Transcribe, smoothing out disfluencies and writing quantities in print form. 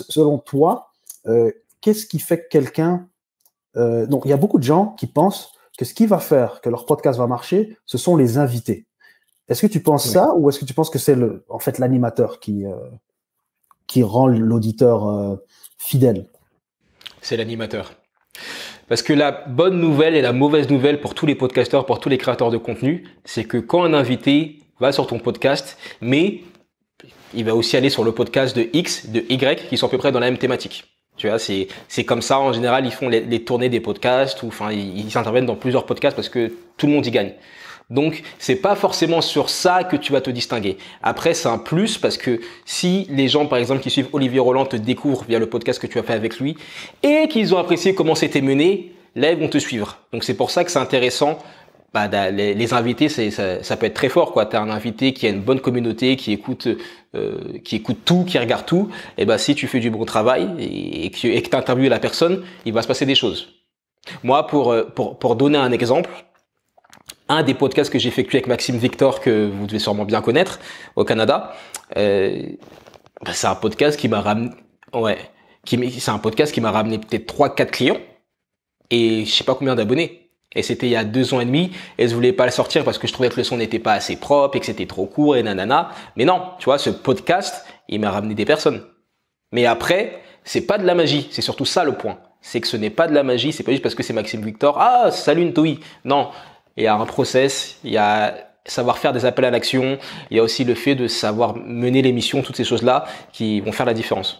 Selon toi, qu'est-ce qui fait que quelqu'un... donc, il y a beaucoup de gens qui pensent que ce qui va faire que leur podcast va marcher, ce sont les invités. Est-ce que tu penses ça, ou est-ce que tu penses que c'est en fait l'animateur qui rend l'auditeur fidèle? C'est l'animateur. Parce que la bonne nouvelle et la mauvaise nouvelle pour tous les podcasteurs, pour tous les créateurs de contenu, c'est que quand un invité va sur ton podcast, mais il va aussi aller sur le podcast de X, de Y, qui sont à peu près dans la même thématique. Tu vois, c'est comme ça. En général, ils font les tournées des podcasts, ou enfin, ils interviennent dans plusieurs podcasts parce que tout le monde y gagne. Donc, c'est pas forcément sur ça que tu vas te distinguer. Après, c'est un plus parce que si les gens, par exemple, qui suivent Olivier Roland te découvrent via le podcast que tu as fait avec lui et qu'ils ont apprécié comment c'était mené, là, ils vont te suivre. Donc, c'est pour ça que c'est intéressant. Les invités, ça peut être très fort, quoi. T'as un invité qui a une bonne communauté, qui écoute tout, qui regarde tout. Et si tu fais du bon travail et que t'interviews la personne, il va se passer des choses. Moi, pour donner un exemple, un des podcasts que j'ai effectué avec Maxime Victor, que vous devez sûrement bien connaître, au Canada, c'est un podcast qui m'a ramené, c'est un podcast qui m'a ramené peut-être 3-4 clients et je sais pas combien d'abonnés. Et c'était il y a 2 ans et demi, et je voulais pas le sortir parce que je trouvais que le son n'était pas assez propre et que c'était trop court et nanana. Mais non, tu vois, ce podcast, il m'a ramené des personnes. Mais après, c'est pas de la magie, c'est surtout ça le point. C'est que ce n'est pas de la magie, c'est pas juste parce que c'est Maxime Victor, ah, salut Ntoui. Non. Il y a un process, il y a savoir faire des appels à l'action, il y a aussi le fait de savoir mener l'émission, toutes ces choses-là qui vont faire la différence.